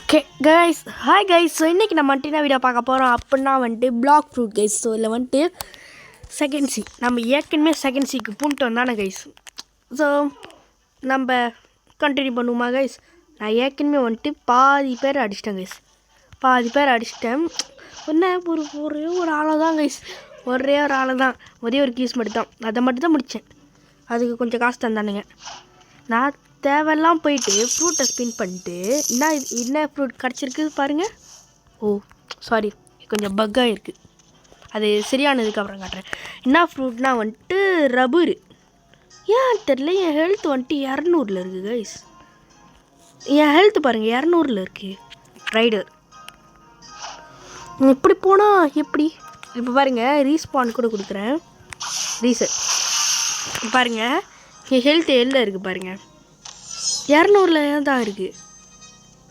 Okay guys, hi guys. So இன்றைக்கி நம்ம வந்துட்டு என்ன வீடியோ பார்க்க போகிறோம் அப்படின்னா வந்துட்டு பிளாக் ஃப்ரூட் கைஸ். ஸோ இதில் வந்துட்டு செகண்ட் சி நம்ம ஏற்கனவே செகண்ட் சிக்கு பூண்டு வந்தானே கைஸ். ஸோ நம்ம கண்டினியூ பண்ணுவோமா கைஸ். நான் ஏற்கனவே வந்துட்டு பாதி பேர் அடிச்சிட்டேன் கைஸ். ஒன்றே ஒரே ஒரு ஆளை தான் கைஸ். ஒரே ஒரு கீஸ் மட்டும் தான். அதை மட்டும் தான் முடித்தேன். அதுக்கு கொஞ்சம் காசு தந்தானுங்க. நான் தேவையெல்லாம் போயிட்டு ஃப்ரூட்டை ஸ்பின் பண்ணிட்டு என்ன ஃப்ரூட் கிடச்சிருக்கு பாருங்கள். ஓ சாரி, கொஞ்சம் பக்காக இருக்குது. அது சரியானதுக்கு அப்புறம் காட்டுறேன். என்ன ஃப்ரூட்னா வந்துட்டு ரப்பரு. ஏன் தெரில, என் ஹெல்த் வந்துட்டு 200 இருக்குது கைஸ். என் ஹெல்த் பாருங்கள் 200 இருக்குது. ரைடர் இப்படி போனால் எப்படி? இப்போ பாருங்கள், ரீஸ்பான் கூட கொடுக்குறேன். ரீசெட் பாருங்கள், என் ஹெல்த் எல்லாம் இருக்குது பாருங்கள். 200 தான் இருக்குது.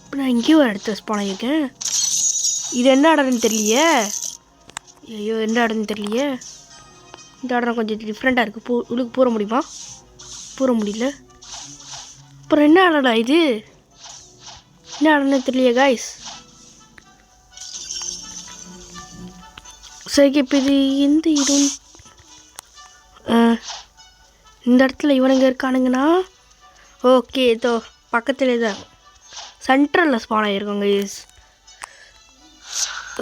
இப்போ நான் இங்கேயும் ஒரு இடத்துல ஸ்பான் ஆகியிருக்கேன். இது என்ன இடம்னு தெரியலையே. ஐயோ, என்ன இடம்னு தெரியலையே. இந்த இடம் கொஞ்சம் டிஃப்ரெண்ட்டாக இருக்குது. உள்ளுக்கு பூர முடியுமா? பூர முடியல. அப்புறம் என்ன இடம்டா இது? என்ன இடம்னு தெரியலையே காய்ஸ். சரி, இப்போ இது எந்த இடம்? இந்த இடத்துல இவனுங்க இருக்கானுங்கன்னா ஓகே, இதோ பக்கத்துலேயே தான் சென்ட்ரலில் ஸ்பான் ஆகிருக்கோங்க கைஸ்.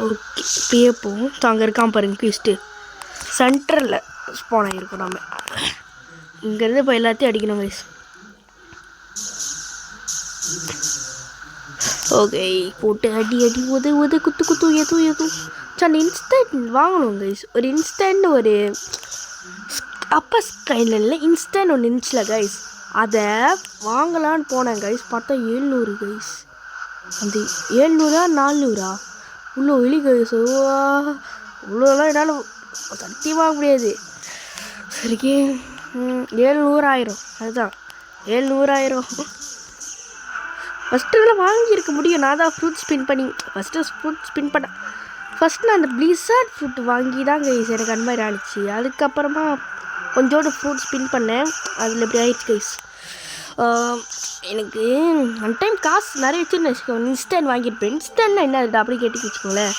ஓகே, இப்பயே போவோம். அங்கே இருக்கான் பாருங்க குயிஸ்ட்டு. சென்ட்ரலில் ஸ்பான் ஆகிருக்கோம். நம்ம இங்கேருந்து இப்போ எல்லாத்தையும் அடிக்கணும் கைஸ். ஓகே, போட்டு அடி குத்து எதுவும் சார் இன்ஸ்டன்ட் வாங்கணும் கைஸ். ஒரு இன்ஸ்டன்ட், ஒரு அப்பர் ஸ்கைல இல்லை, இன்ஸ்டன்ட் ஒன்று இருந்துச்சுல கைஸ். அதை வாங்கலான்னு போனேன் கைஸ். பார்த்தா 700 கைஸ். அந்த 700 400 இவ்வளோ வெளி கைஸ். இவ்வளோலாம் என்னால் சத்தியமாக முடியாது. சரிக்கே 700 ஆயிரும். அதுதான் 700 ஆயிரும். ஃபஸ்ட்டுலாம் வாங்கியிருக்க முடியும். நான் தான் ஃப்ரூட் ஸ்பின் பண்ணி ஃபஸ்ட்டு நான் அந்த பிளிஸார்ட் ஃப்ரூட் வாங்கி தான் கைஸ் எனக்கு அந்த மாதிரி ஆனிச்சு. அதுக்கப்புறமா கொஞ்சோண்டு ஃப்ரூட் ஸ்பின் பண்ணேன். அதில் இப்படி ஆயிடுச்சு கைஸ். எனக்கு ஒன் டைம் காசு நிறைய வச்சுன்னு வச்சுக்கோங்க. இன்ஸ்டன்ட் வாங்கியிருப்பேன். இன்ஸ்டன்ட்னா என்ன அது அப்படி கேட்டு வச்சுக்கோங்களேன்.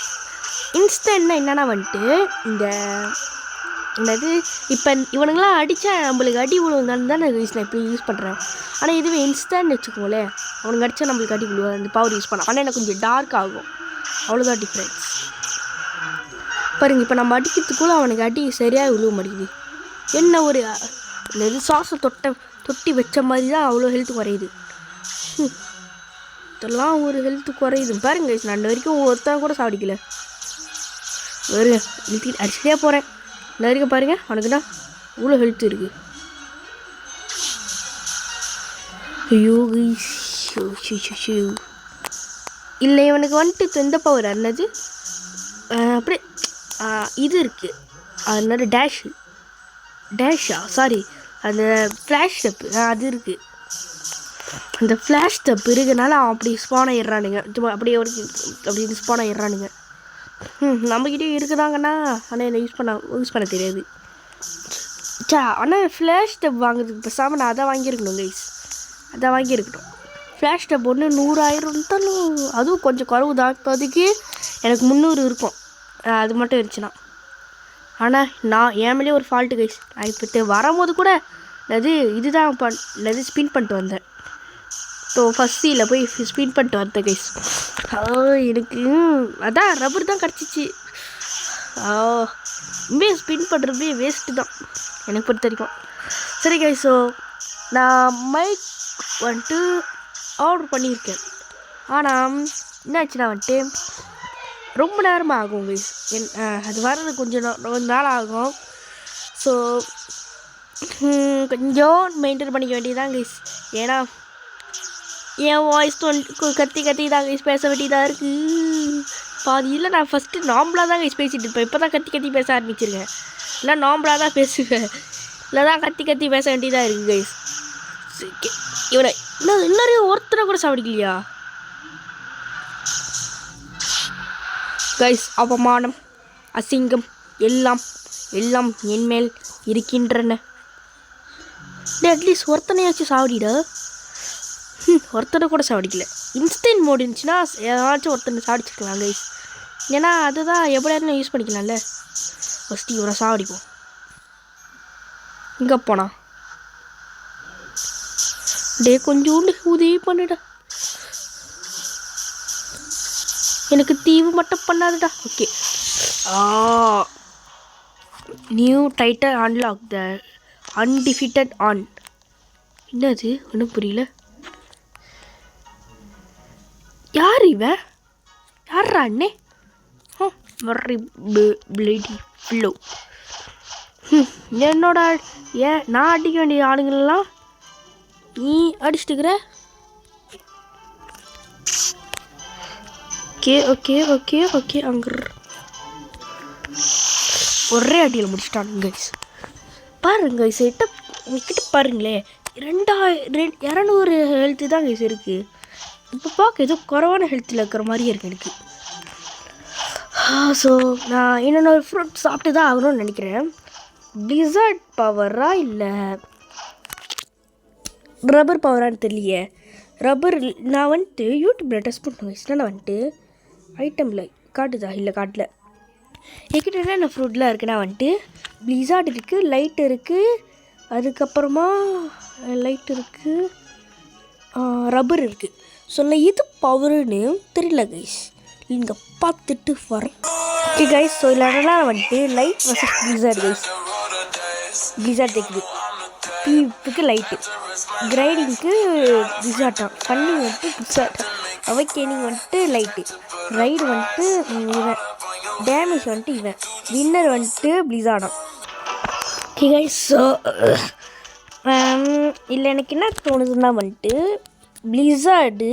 இன்ஸ்டன்ட்னா என்னென்னா வந்துட்டு என்னது, இப்போ இவனுங்களாம் அடித்தா நம்மளுக்கு அடி விழுந்தான்னு தான் நான் இப்போ யூஸ் பண்ணுறேன். ஆனால் இதுவே இன்ஸ்டன்ட் வச்சுக்கோங்களேன், அவனுக்கு அடித்தா நம்மளுக்கு அடி விழுவாது. அந்த பவர் யூஸ் பண்ண ஆனால் எனக்கு கொஞ்சம் டார்க் ஆகும். அவ்வளோதான் டிஃப்ரென்ஸ் பாருங்கள். இப்போ நம்ம அடிக்கிறதுக்குள்ளே அவனுக்கு அடி சரியாக விழுவ மாட்டேங்குது. என்ன ஒரு இது சாஸை தொட்டி வச்ச மாதிரி தான் அவ்வளோ ஹெல்த் குறையுது. இதெல்லாம் ஒரு ஹெல்த்து குறையுது பாருங்க. நான் வரைக்கும் ஒருத்தன் கூட சாப்பிடிக்கல. ஒரு அடிச்சுட்டே போகிறேன். இந்த வரைக்கும் பாருங்கள், அவனுக்குன்னா இவ்வளோ ஹெல்த் இருக்குது. ஐயோ இல்லை, இவனுக்கு வந்துட்டு எந்த பவர் அன்னது அப்படியே இது இருக்குது. அதனால டேஷா சாரி, அந்த ஃப்ளாஷ் ஸ்டெப்பு அது இருக்குது. அந்த ஃப்ளாஷ் ஸ்டெப் இருக்குனால அவன் அப்படி ஸ்பான் ஆகிடுறானுங்க. சும்மா அப்படியே அப்படி ஸ்பான் ஆகிடுறானுங்க. நம்மக்கிட்டே இருக்குதாங்கண்ணா. ஆனால் என்னை யூஸ் பண்ண தெரியாது. ஆனால் ஃப்ளாஷ் ஸ்டெப் வாங்குறதுக்கு பேசாமல் நான் அதை வாங்கியிருக்கணும் கைஸ். ஃப்ளாஷ் ஸ்டெப் ஒன்று 100,000 இருந்தாலும் அதுவும் கொஞ்சம் குறவு தான். இப்போதைக்கு எனக்கு 300 இருக்கும். அது மட்டும் இருந்துச்சுன்னா. ஆனால் நான் என் மேலேயே ஒரு ஃபால்ட்டு கைஸ். நான் இப்போ வரும்போது கூட இதுதான் ஸ்பின் பண்ணிட்டு வந்தேன். ஸோ ஃபஸ்ட் சீயில் போய் ஸ்பின் பண்ணிட்டு வந்தேன் கைஸ். எனக்கு அதான் ரப்பர் தான் கிடச்சிச்சு. ஸ்பின் பண்ணுறதே வேஸ்ட்டு தான் எனக்கு பொறுத்த வரைக்கும். சரி கைஸ், ஸோ நான் மைக் வந்துட்டு ஆர்டர் பண்ணியிருக்கேன். ஆனால் என்னாச்சுன்னா வந்துட்டு ரொம்ப நேரமாக ஆகும் கைஸ். அது வர்றது கொஞ்சம் நாள் ஆகும். ஸோ கொஞ்சம் மெயின்டைன் பண்ணிக்க வேண்டியதுதான் கைஸ். ஏன்னா என் வாய்ஸ் கத்தி தான் கைஸ் பேச வேண்டியதாக இருக்குது. பாதியில் நான் ஃபஸ்ட்டு நார்மலாக தான் கைஸ் பேசிகிட்டு இருப்பேன். இப்போ தான் கத்தி பேச ஆரம்பிச்சிருக்கேன். இல்லை நார்மலாக தான் பேசுவேன். இல்லை தான் கத்தி பேச வேண்டியதாக இருக்குது கைஸ். இவனை இன்னும் ஒருத்தரை கூட சாப்பிடிக்கலையா கைஸ்? அவமானம், அசிங்கம் எல்லாம் என்மேல் இருக்கின்றன. அட்லீஸ்ட் ஒருத்தனையாச்சும் சாவடிடா. ஒருத்தனை கூட சாவடிக்கல. இன்ஸ்டன்ட் மோட் இருந்துச்சுன்னா ஏதாச்சும் ஒருத்தர் சாடிச்சிருக்கலாம் கைஸ். ஏன்னா அதுதான் எப்படி இருந்தாலும் யூஸ் பண்ணிக்கலாம்ல. ஃபஸ்ட்டு இவரை சாடிப்போம். இங்கே போனா டே கொஞ்சோண்டு உதவி பண்ணிடா, எனக்கு தீவு மட்டும் பண்ணாதுடா. Okay, new title unlock the undefeated on. என்னது ஒன்றும் புரியல. யார் இவன்? யாரா அண்ணே? Very bloody flow. என்னோட நான் அடிக்க வேண்டிய ஆளுங்களெல்லாம் நீ அடிச்சுட்டுக்கிற. ஓகே ஓகே ஓகே ஓகே அங்க ஒரே அடியில் முடிச்சிட்டாங்க கைஸ். பாருங்க கைஸ், கிட்ட பாருங்களே, 200 ஹெல்த்து தான் கைஸ் இருக்குது. இப்போ பார்க்க ஏதோ குறைவான ஹெல்த்தில் இருக்கிற மாதிரியே இருக்குது எனக்கு. ஸோ நான் இன்னொரு ஃப்ரூட் சாப்பிட்டு தான் ஆகணும்னு நினைக்கிறேன். பிளிஸர்ட் பவரா இல்லை ரப்பர் பவரான்னு தெரியலையே. ரப்பர் நான் வந்துட்டு யூடியூப்பில் டெஸ்ட் பண்ண வச்சுன்னா நான் வந்துட்டு ஐட்டமில் காட்டுதா? இல்லை காட்டல. என்கிட்ட என்னென்ன ஃப்ரூட்லாம் இருக்குன்னா வந்துட்டு பிளிஸார்ட் இருக்குது, லைட் இருக்குது, அதுக்கப்புறமா லைட் இருக்குது, ரப்பர் இருக்குது. ஸோ நான் இது பவருன்னு தெரியல கைஸ், இங்கே பார்த்துட்டு வரேன். ஓகே கைஸ், ஸோ இல்லைனா வந்துட்டு light versus blizzard guys. Blizzard தேக்குது, பீப்புக்கு லைட்டு, கிரைடிங்க்கு பிளிஸார்ட்டா, ஃபன்னிங் வந்துட்டு பிளிஸார்ட்டா, அவைக்கேனிங் வந்துட்டு லைட்டு, ரைடு வந்துட்டு இவன், டேமேஜ் வந்துட்டு இவன், வின்னர் வந்துட்டு பிளிஸார்டாம். ஓகே கைஸ், ஸோ இல்லை எனக்கு என்ன தோணுதுன்னா வந்துட்டு பிளிஸார்டு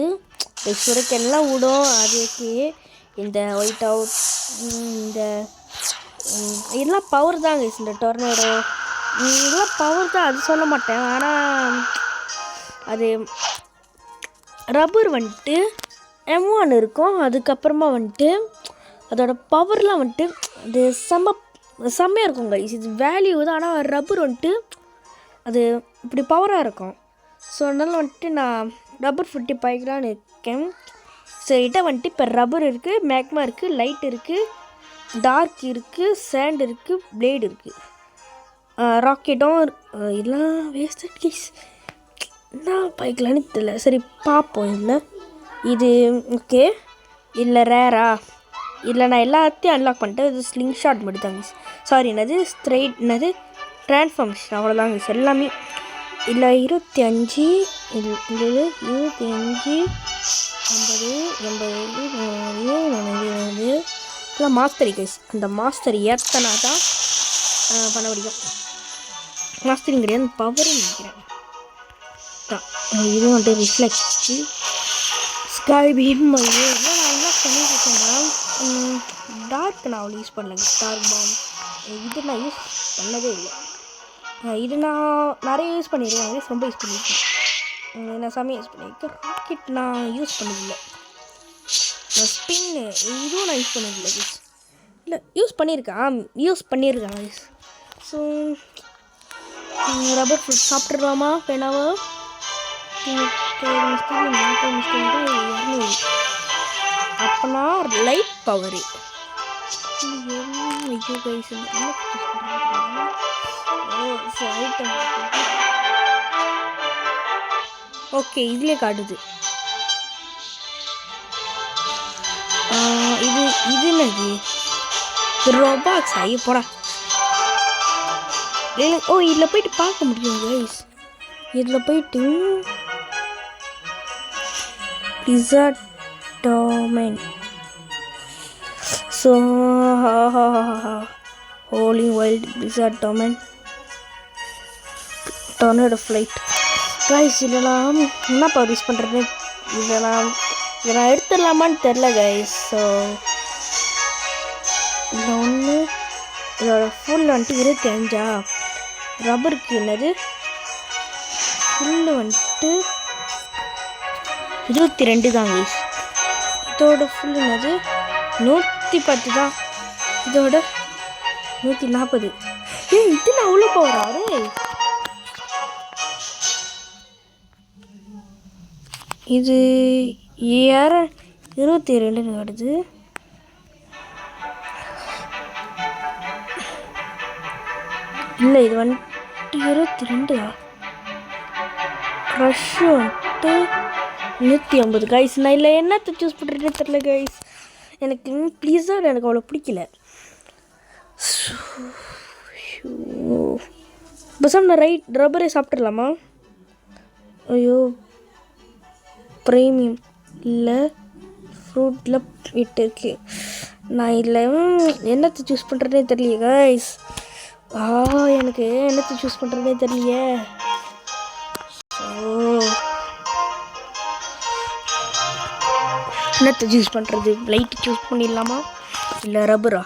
சுரைக்கெல்லாம் விடும். அதுக்கு இந்த ஒயிட் அவுட் இந்த இதெல்லாம் பவர் தான் கைஸ். இந்த டொர்னேடோ இதெல்லாம் பவர் தான், அது சொல்ல மாட்டேன். ஆனால் அது ரப்பர் வந்துட்டு M1 இருக்கும். அதுக்கப்புறமா வந்துட்டு அதோட பவர்லாம் வந்துட்டு அது செம்மையாக இருக்கும் கைஸ். இது வேல்யூ தான், ஆனால் ரப்பர் வந்துட்டு அது இப்படி பவராக இருக்கும். ஸோ அதனால் வந்துட்டு நான் ரப்பர் ஃபுட்டி பாய்க்கலான்னு இருக்கேன். சரிட்ட வந்துட்டு இப்போ ரப்பர் இருக்குது, மேக்மா இருக்குது, லைட் இருக்குது, டார்க் இருக்குது, சேண்ட் இருக்குது, பிளேடு இருக்குது, ராக்கெட்டும் இதெல்லாம் வேஸ்டட் கைஸ். என்ன பாய்க்கலான்னு தெரியல. சரி பார்ப்போம். என்ன இது? ஓகே, இல்லை ரேரா? இல்லை நான் எல்லாத்தையும் அன்லாக் பண்ணிட்டேன். இது ஸ்லிங் ஷாட் மட்டும் தாங்க. சாரி, என்னது ஸ்ட்ரைட், என்னது ட்ரான்ஸ்ஃபார்மேஷன், அவ்வளோதாங்க எல்லாமே. இல்லை 25 இல்லை 25 50 80 90 எல்லாம் மாஸ்டரி கைஸ். அந்த மாஸ்டர் ஏற்றனா தான் பண்ண முடியும். மாஸ்டரிங் கிடையாது, பவர்னு நினைக்கிறேன். இதுவும் வந்துட்டு ரிஃப்ளெக்ட் ஸ்கை பீம். நான் என்ன பண்ணியிருக்கேன்னா டார்க் நான் அவ்வளோ யூஸ் பண்ணல. டார்க் பாம் இது நான் யூஸ் பண்ணதே இல்லை. இது நான் நிறைய யூஸ் பண்ணியிருக்கேன், ரொம்ப யூஸ் பண்ணியிருக்கேன். நான் செம்மையாக யூஸ் பண்ணியிருக்கேன். ராக்கெட் நான் யூஸ் பண்ணதில்லை. ஸ்பின்னு இதுவும் நான் யூஸ் பண்ணதில்லை கைஸ். இல்லை யூஸ் பண்ணியிருக்கேன் கைஸ். ஸோ ரப்பர் ஃப்ரூட் சாப்பிட்றலாமா வேணாவா? அப்போனா லைட் பவரு. ஐயோ கைஸ், ஓகே இதுலேயே காட்டுது. இது என்னது? ரோபாக்ஸ் ஐயோ போடா. ஓ இதில் போயிட்டு பார்க்க முடியும் கைஸ். இதில் போயிட்டு blizzard domain. So holy wild blizzard domain tornado flight guys. இதெல்லாம் என்ன பவர் யூஸ் பண்ணுறது? இதை நான் எடுத்துடலாமான்னு தெரில கைஸ். ஸோ இதில் ஒன்று, இதோட ஃபுல் வந்துட்டு 25. ரப்பருக்கு என்னது ஃபுல்லு வந்துட்டு 22 தான் கைஸ். இதோட ஃபுல் என்னது 110 தான். இதோட 140. இது நான் அவ்வளோ பவராரு. 22 வருது. இல்லை இது வந்துட்டு 22 க்ரஷ் வந்துட்டு 150 கைஸ். நான் இல்லை என்னத்தை சூஸ் பண்ணுறேன்னு தெரில கைஸ். எனக்கு ப்ளீஸாக எனக்கு அவ்வளோ பிடிக்கல. பசம் நான் ரப்பரே சாப்பிட்றலாமா? ஐயோ ப்ரீமியம் இல்லை ஃப்ரூட்டில் விட்டு இருக்கு. நான் இல்லை என்னத்தை சூஸ் பண்ணுறதே தெரியலையே கைஸ். எனக்கு என்னத்தை சூஸ் பண்ணுறதே தெரியலையே. என்னத்தை சூஸ் பண்ணுறது? லைட்டு சூஸ் பண்ணிடலாமா இல்லை ரப்பரா?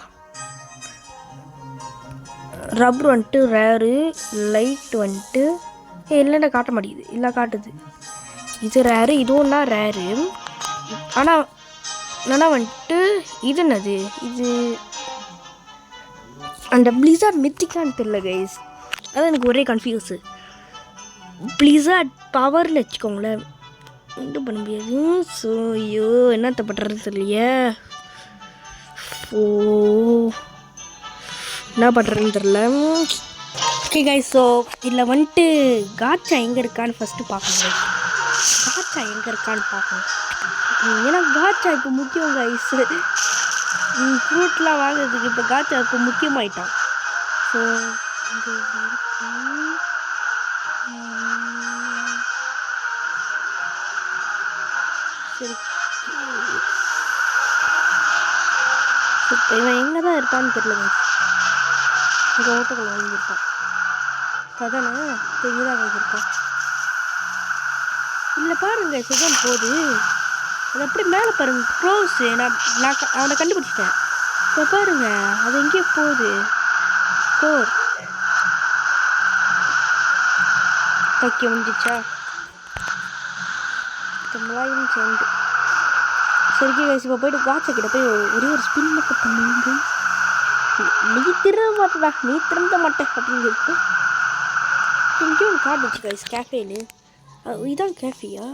ரப்பர் வந்துட்டு ரேரு, லைட் வந்துட்டு இல்லைன்னா காட்ட மாட்டேங்குது. இல்லை காட்டுது. இது ரேரு, இதுவும் தான் ரேரு. ஆனால் வந்துட்டு இது என்னது? இது அந்த பிளிஸார்ட் மித்திக்கான்னு தெரியல கைஸ். அதான் எனக்கு ஒரே கன்ஃபியூஸு. பிளிஸார்ட் பவர்னு வச்சுக்கோங்களேன், இது பண்ண முடியாது. ஸோ ஐயோ என்னத்தை பண்ணுறது தெரியலையே. என்ன பண்ணுறதுன்னு தெரில. ஓகே கைஸ், ஸோ இதில் வந்துட்டு காச்சா எங்கே இருக்கான்னு ஃபஸ்ட்டு பார்க்கணும். காச்சா எங்கே இருக்கான்னு பார்க்கணும். ஏன்னா காச்சா இப்போ முக்கியம் கைஸ். ஃப்ரூட்லாம் வாங்குறதுக்கு இப்போ காச்சா இப்போ முக்கியமாயிட்டான். ஸோ இங்கே சரி இவன் எங்கே தான் இருப்பான்னு தெரியல கைஸ். இங்கே ஓட்டோக்கள் வாங்கியிருப்பான். அதானே தெரியுதான் வாங்கியிருப்பான். இல்லை பாருங்க சுகம் போகுது. அது அப்படி மேலே பாருங்க க்ளோஸு. நான் அவனை கண்டுபிடிச்சிட்டேன். இப்போ பாருங்க அது எங்கேயோ போகுது. ஸ்கோர் ஓகே முடிஞ்சிச்சா? முலாயும் சேர்ந்து சரி கைஸ். இப்போ போய்ட்டு காச்சா கிட்ட போய் ஒரே ஒரு ஸ்பின் மட்டும் பண்ணுங்க. நீ திரும்ப மாட்டேடா, நீ திரும்ப மாட்டேன் அப்படின்னு சொல்லிட்டு இங்கேயும் ஒன்று காட்டுச்சு கைஸ் கேஃபேன்னு. இதுதான் கேஃபேயா?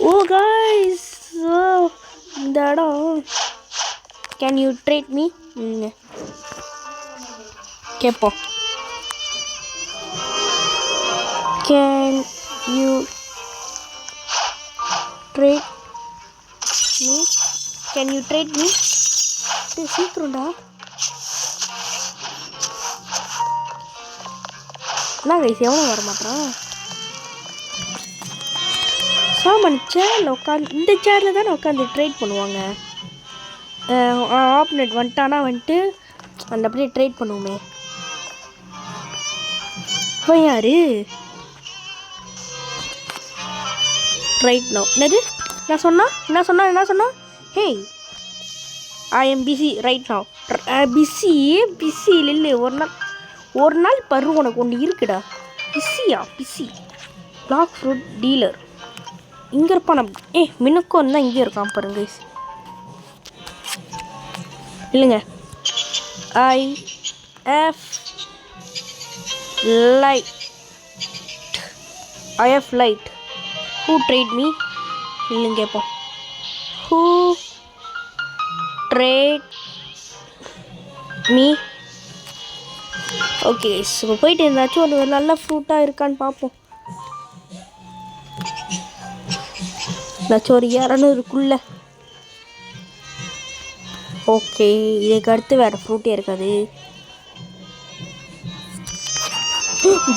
ஓ கைஸ், இந்த இடம் கேன் யூ ட்ரேட் மீ கேட்போம். Can you trade me, can you trade me? சீக்கிரம்டா. என்ன கைஸ் எவனும் வர மாட்டான். சாமான் சேரில் உட்காந்து, இந்த சேரில் தானே உட்காந்து ட்ரேட் பண்ணுவாங்க. ஆப்னெட் வந்துட்டானா வந்துட்டு அந்த அப்படியே ட்ரேட் பண்ணுவோமே. இப்போ யாரு ரைட் நோ? என்னது என்ன சொன்னா? Hey I am busy right now. Busy இல்லை. ஒரு நாள் பரு உனக்கு ஒன்று இருக்குடா. பிஸி பிளாக் ஃப்ரூட் டீலர் இங்கே இருப்பான். மினுக்கும் தான் இங்கே இருக்கான் பாருங்க. இல்லைங்க I have light who trade me? இல்லைங்க கேட்போம். Who trade me? ஓகே இப்போ போயிட்டு இருந்தாச்சும் ஒரு நல்ல ஃப்ரூட்டாக இருக்கான்னு பார்ப்போம். ஏதாச்சும் ஒரு 200க்குள்ள. ஓகே இதுக்கு அடுத்து வேறு ஃப்ரூட்டே இருக்காது.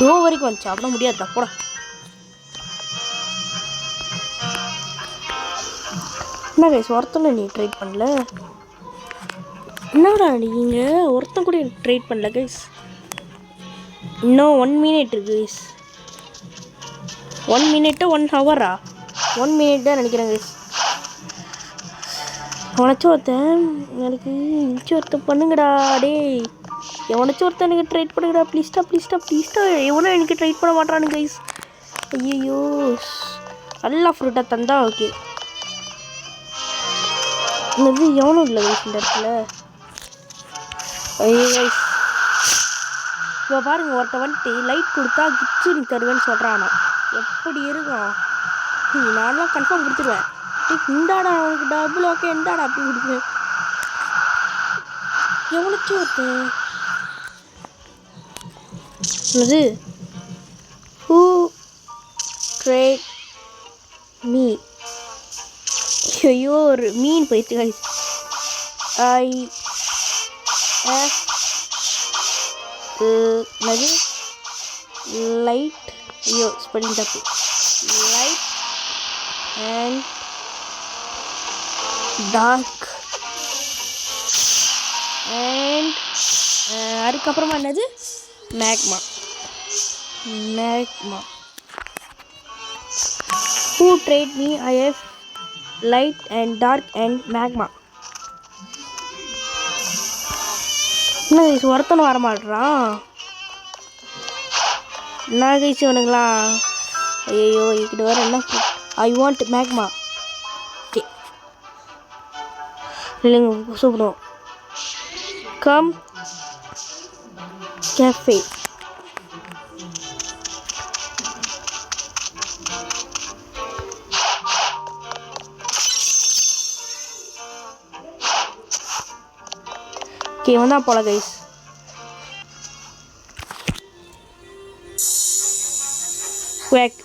டோ வரைக்கும் வந்துச்சு, அப்படின்னா முடியாதுடா போட. என்ன கைஸ் ஒருத்தனை நீ ட்ரேட் பண்ணல? என்னடா நீங்கள் ஒருத்தன் கூட எனக்கு ட்ரேட் பண்ணல கைஸ். இன்னும் 1 minute இருக்கு கைஸ். 1 minute 1 hour 1 minute தான் நினைக்கிறேன் கைஸ். எவனாச்சும் ஒருத்தன் எனக்கு ஒருத்தன் பண்ணுங்கடா. டே எவனாச்சும் ஒருத்தன் எனக்கு ட்ரேட் பண்ணுங்கடா ப்ளீஸ்டா. எவனும் எனக்கு ட்ரேட் பண்ண மாட்டானு கைஸ். ஐயோ நல்லா ஃப்ரூட்டாக தந்தா ஓகே. இது எவனும் இல்லை கைஸ் இந்த இடத்துல. ஐயோ கைஸ் இப்போ பாருங்கள் ஒருத்த வந்துட்டு லைட் கொடுத்தா கிச்சு நீ தருவேன்னு சொல்கிறானா. எப்படி இருக்கும்? நான்லாம் கன்ஃபார்ம் கொடுத்துருவேன். இந்தாடா அவனுக்கு டபுள். ஓகே இந்தாடா அப்படி கொடுப்பேன். எவ்வளோக்கு ஒருத்தன் அது ஹூ ட்ரேட் மீ. ஐயோ ஒரு மீன் போயிடுச்சு கைஸ். ஐ எஃப் என்னது லைட். ஐயோ ஸ்பெல்லிங் தப்பு. லைட் அண்ட் டார்க் அண்ட் அதுக்கப்புறமா என்னது magma. Who trade me? I have light and dark and magma. என்ன கைஸ் ஒருத்தனும் வர மாட்டான். என்ன கைஸ் இவனுங்களா. ஐயோ இக்கிட்ட வர என்ன. I want magma. ஓகே இல்லைங்க சூப்பரும். Come cafe. ஓகே வந்தா போல கைஸ்.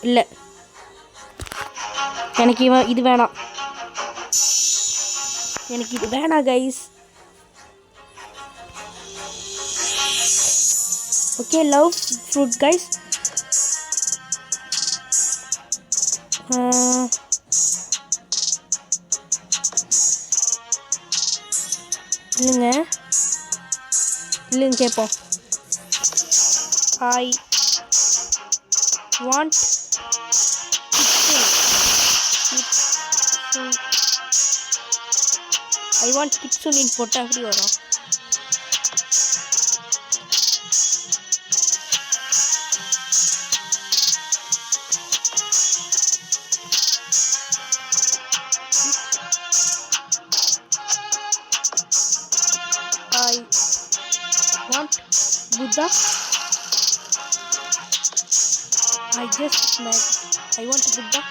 இல்லை எனக்கு இது வேணாம். எனக்கு இது வேணாம் guys. Okay love fruit guys. இல்லைங்க கேட்போம். ஐ வாண்ட் கிட்ஸுன்னு போட்டால் அப்படி வரும். I want Buddha. I want Buddha.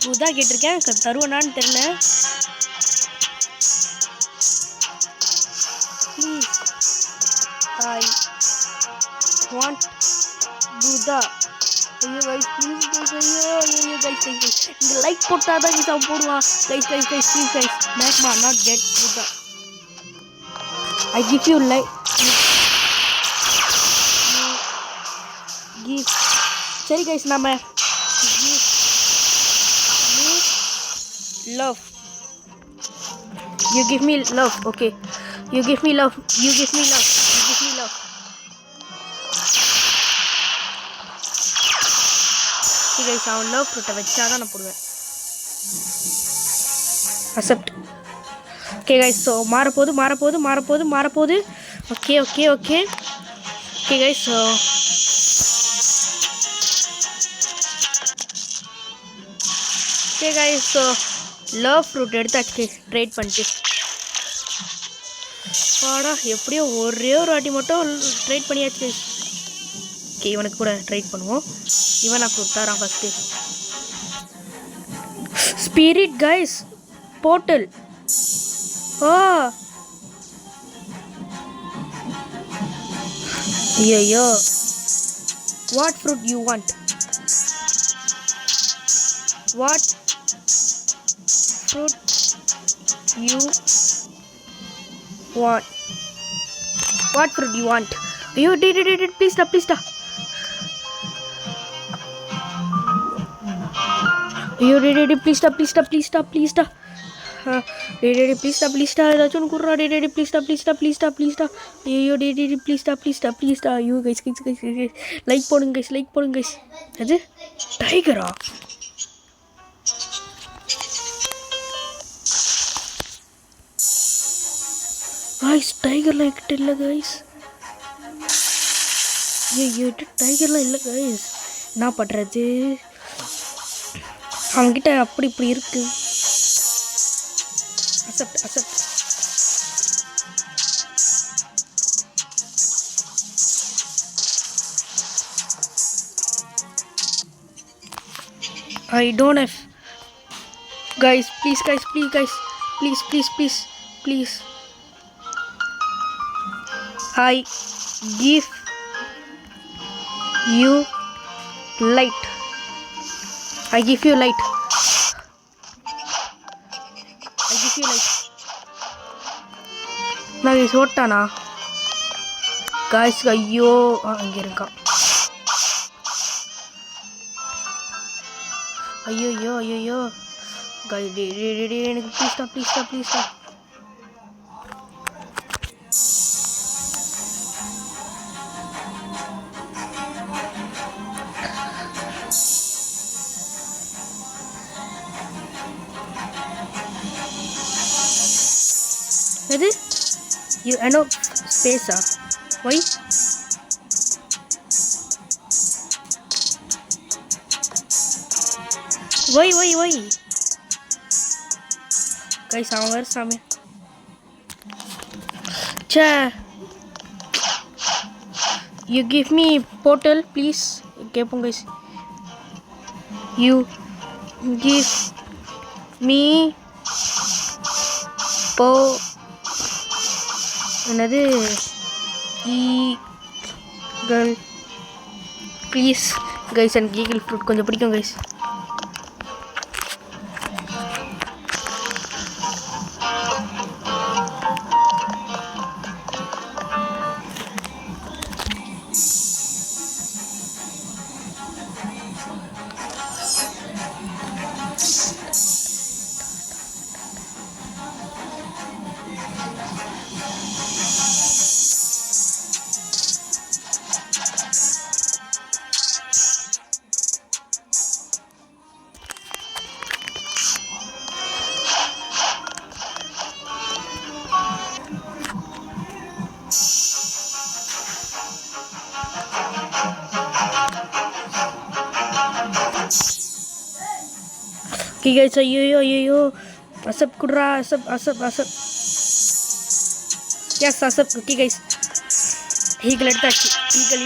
புதா கேட்டிருக்கேன் தருவனான்னு தெரியல. Please I want Buddha. ஐயோ கைஸ் ப்ளீஸ் கைஸ். ஐயோ கைஸ் இந்த லைக் போட்டால் தான் கைஸ் அவன் போடுவான். Guys please guys magma not get Buddha. I give you like give. சரி கைஸ் நம்ம love. You give me love. Okay, you give me love. You give me love. Okay guys, I love fruit வச்சாதான் நான் போடுவேன். accept. Okay guys, so மாறப்போகுது. Okay guys, so okay guys, so love fruit எடுத்தாச்சு trade பண்ணிட்டு. பாடா எப்படியோ ஒரே ஒரு வாட்டி மட்டும் ட்ரேட் பண்ணியாச்சு. ஓகே இவனுக்கு கூட ட்ரேட் பண்ணுவோம். இவனா ஃப்ரூட் தரான் ஃபஸ்ட்டு. Spirit guys portal. ஐயோ what fruit you want? What fruit you want? What fruit you want? You did. Please stop. You did. Please stop. Please stop. Please stop. ஏதாச்சும் குர்ரா. Please stop. You did. Please stop. You guys like போடுங்க guys. அது டைகரா? Guys टाइगरலாம் என்கிட்ட இல்லை guys. ஐயோ டைகர்லாம் இல்லை guys. என்ன பண்ணுறது? அவன்கிட்ட அப்படி இப்படி இருக்கு. Accept. I don't have. Guys, please, guys, please, guys. Please, please, please, please. I give you light. I give you light. I give you light. நான் ஓட்டானா காய்ஸ் ஐயோ அங்கே இருக்கான் ஐயோ ஐயோ ஐயோ காய் எனக்கு ப்ளீஸ்டா ப்ளீஸ்டா ப்ளீஸ்டா எது you I know space why guys அவன் வேற சாமி ச்சே you give me portal please கேப்போம் guys you give me என்னது ஈகிள் ப்ளீஸ் கைஸ் எனக்கு ஈகிள் ஃப்ரூட் கொஞ்சம் பிடிக்கும் கைஸ் Okay guys, ஐயோ அசப் குடுறா அசப் எஸ் அசப் ஓகே கைஸ் ஈகிள் எடுத்தாச்சு ஈகிள்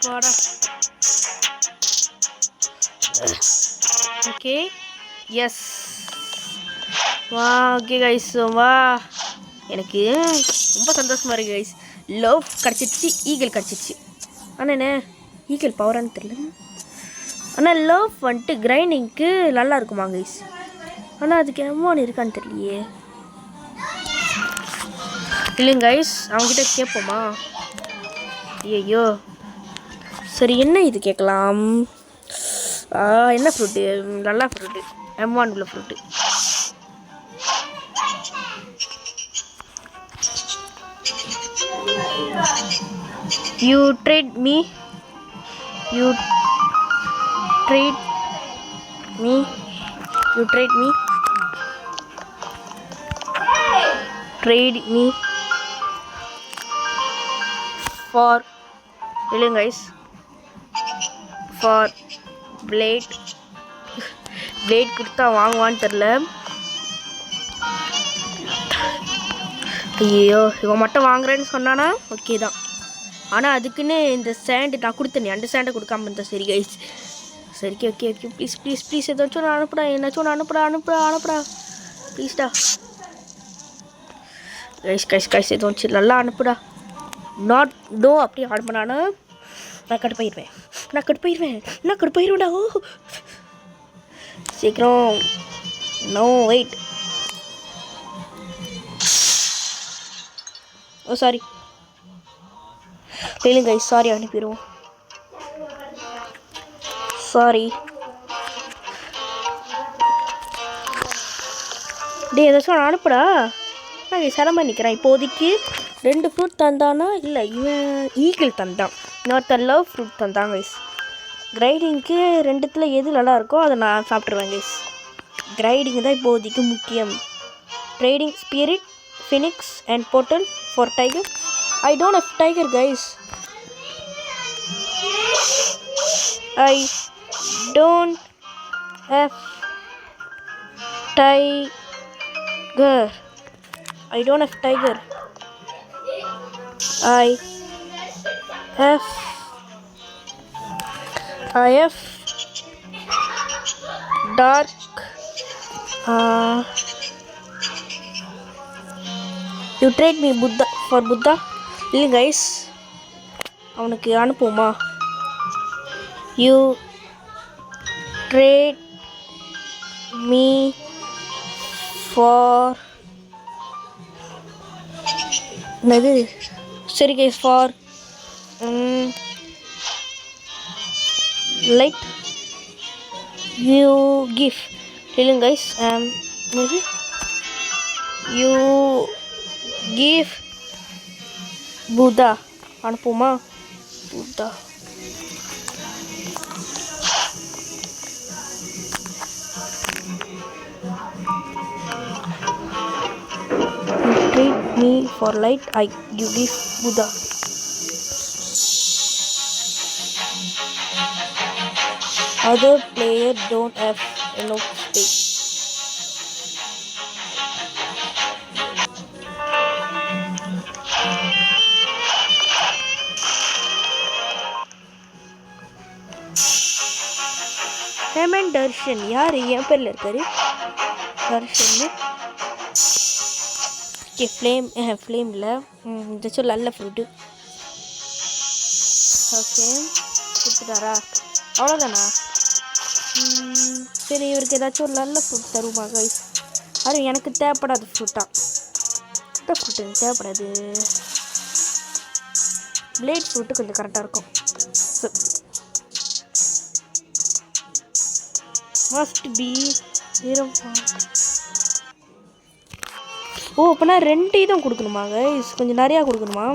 வாடா ஓகே எஸ் வா ஓகே கைஸ் வா எனக்கு ரொம்ப சந்தோஷமாக இருக்குது கைஸ் லவ் கிடச்சிடுச்சு ஈகிள் கிடச்சிடுச்சு ஆனால் என்ன ஈகிள் பவரான்னு தெரியல ஆனால் லவ் வந்துட்டு கிரைண்டிங்க்கு நல்லா இருக்குமா கைஸ் ஆனால் அதுக்கு எம்மான் இருக்கான்னு தெரியலையே இல்லைங்க கைஸ் அவங்ககிட்ட கேட்போமா ஐயோ சரி என்ன இது கேட்கலாம் என்ன ஃப்ரூட்டு நல்லா ஃப்ரூட்டு எம்மான் உள்ள fruit you trade me for இல்லைங்க guys for blade கொடுத்தா வாங்குவான்னு தெரில ஐயோ இவன் மட்டும் வாங்குறேன்னு சொன்னானா ஓகே தான் ஆனால் அதுக்குன்னு இந்த சேண்டு நான் கொடுத்தேனே அந்த சேண்டை கொடுக்காம இருந்தேன் சரி கைஸ் சரி ஓகே ப்ளீஸ் ஏதாச்சும் நான் அனுப்புடா ப்ளீஸ்டா கைஸ் ஏதாச்சும் நல்லா அனுப்புடா நாட் நோ அப்படி ஆட் பண்ணானா நான் கட்டு போயிடுவேன்டா ஓ சீக்கிரம் நோ வெயிட் ஓ சாரி இல்லைங்க கைஸ் சாரி அனுப்பிடுவோம் சாரி டே ஏதாச்சும் நான் அனுப்புடா நான் சிரமம் நிற்கிறேன் இப்போதைக்கு 2 ஃப்ரூட் தந்தானா இல்லை இவன் ஈகிள் தந்தான் இன்னொருத்தர் லவ் ஃப்ரூட் தந்தான் கைஸ் கிரைடிங்க்கு 2த்துல எது நல்லா இருக்கோ அதை நான் சாப்பிட்ருவேன் கைஸ் கிரைடிங் தான் இப்போதைக்கு முக்கியம் trading spirit phoenix and portal for tiger I don't have tiger guys I don't have tiger. I have dark you trade me Buddha for Buddha. இல்லை கைஸ், அவனுக்கு அனுப்புவோமா? யூ ட்ரேட் மீ ஃபார் என்னது? சரி guys, for light you give. இல்லைங்க guys, என்னது? You give Buddha அனுப்புமா? Buddha treat me for light, you give Buddha. Other player don't have enough space. Payment Darshan, यार यहाँ पर लड़का रे Darshan ने के flame ला जैसे लाल फ्रूट ஓகே கொடுத்துட்டாரா? அவ்வளோதானா? சரி, இவருக்கு ஏதாச்சும் ஒரு நல்ல ஃப்ரூட் தருமா கைஸ்? அது எனக்கு தேவைப்படாது ஃப்ரூட்டா. இந்த ஃப்ரூட் எனக்கு தேவைப்படாது. பிளேட் ஃப்ரூட்டு கொஞ்சம் கரெக்டாக இருக்கும். Must be 0. ஓ, அப்போனா 2 இதுவும் கொடுக்கணுமா கைஸ்? கொஞ்சம் நிறையா கொடுக்கணுமா?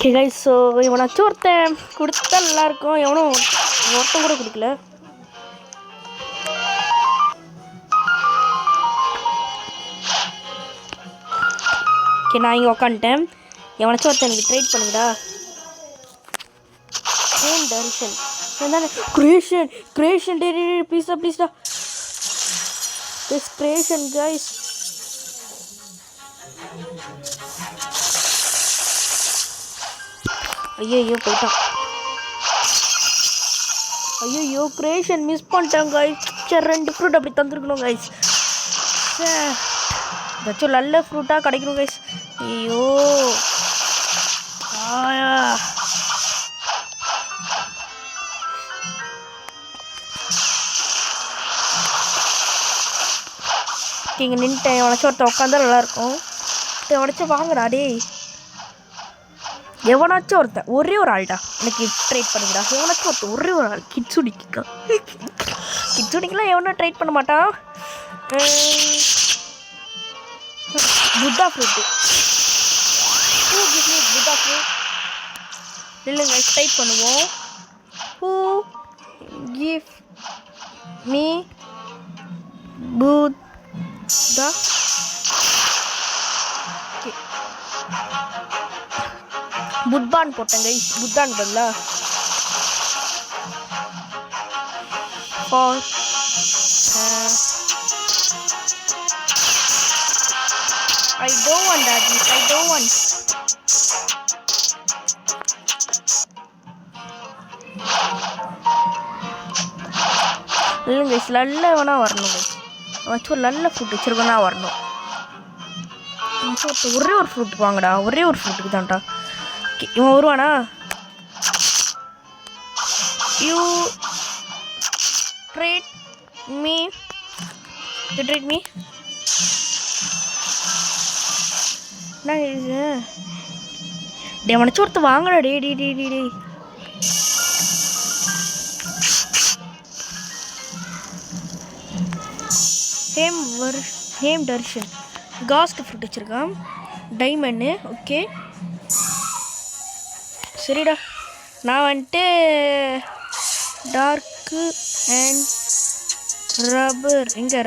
ஓகே கைஸ், ஸோ இவனாச்சும் ஒருத்தன் கொடுத்தா நல்லாயிருக்கும். எவனும் ஒருத்தன் கூட கொடுக்கல. ஓகே, நான் இங்கே உக்காந்துட்டேன். எவனாச்சும் ஒருத்தன் எனக்கு ட்ரேட் பண்ணுங்கடா. தர்ஷன் கிரியேஷன் டே ப்ளீஸ்டா கிரியேஷன் கைஸ். ஐயோ போயிட்டான். ஐயோ கிரியேஷன் மிஸ் பண்ணிட்டேன் கைஸ். சரி, 2 ஃப்ரூட் அப்படி தந்துருக்கணும் கைஸ். ஏதாச்சும் நல்ல ஃப்ரூட்டாக கிடைக்கணும் கைஸ். ஐயோ இங்கே நின்ட்டேன். எவனாச்சும் ஒருத்தன் உட்காந்தா நல்லாயிருக்கும். எவனாச்சும் வாங்கடா டேய். எவனாச்சும் ஒருத்தன் ஒரே ஒரு ஆள்டா எனக்கு ட்ரேட் பண்ணுங்கடா. எவனாச்சும் ஒருத்தன் ஒரே ஒரு ஆள். கிட்ஸுடிக்கெலாம் எவனா ட்ரேட் பண்ண மாட்டான். புத்தா ஃப்ரூட்டு புத்தா ஃப்ரூட் இல்லைங்க, டைப் பண்ணுவோம். Who give me Buddha. புத்பான் போட்டேன் கைஸ். புத்தான் பதிலா I don't want that. I don't want. இல்லைங்க கைஸ், நல்ல வேணா வரணும் கைஸ். வச்சு நல்ல ஃப்ரூட் வச்சிருக்கோன்னா வரணும். ஒரே ஒரு ஃப்ரூட்டுக்கு வாங்கடா. ஒரே ஒரு ஃப்ரூட்டுக்கு தான்டா. இவன் வருவானா? யூ ட்ரேட் மீ நான் டே உனச்சு ஒருத்த வாங்கடா டே டே டே டே டே ஹேம் தர்ஷன் காஸ்ட் ஃப்ரூட் வச்சுருக்கான் டைமண்டு. ஓகே சரிடா. நான் வந்துட்டு டார்க்கு அண்ட் ரப்பர். எங்கே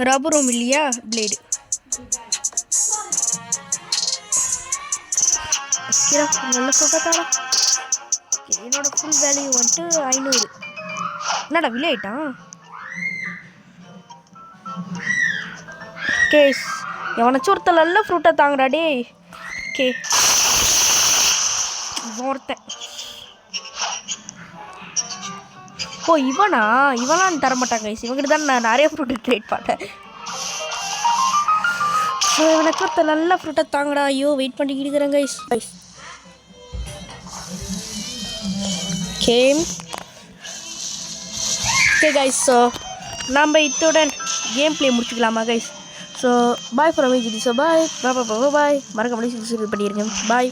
ரப்பரும் இல்லையா பிளேடு. நல்ல சொல்கிறதாடா. என்னோட ஃபுல் வேல்யூ வந்துட்டு 500. என்னடா விலை ஆயிட்டான். ஓகே எவனாச்சும் ஒருத்தர் நல்ல ஃப்ரூட்டை தாங்கடா டே. ஓகே ஒருத்தன். ஓ இவனான்னு தரமாட்டாங்க கைஸ். இவங்கிட்ட தான் நான் நிறைய ஃப்ரூட்டை ட்ரேட் பண்ணேன். ஸோ இவனுக்கு ஒருத்தர் நல்ல ஃப்ரூட்டை தாங்கடா. ஐயோ வெயிட் பண்ணிக்கிட்டு இருக்கிறேன் கைஸ். ஓகே கைஸ், ஸோ நம்ம இத்துடன் கேம் பிளே முடிச்சுக்கலாமா guys? So bye from VGT. So bye மறக்காம சப்ஸ்கிரைப் பண்ணிடுங்க. பாய்.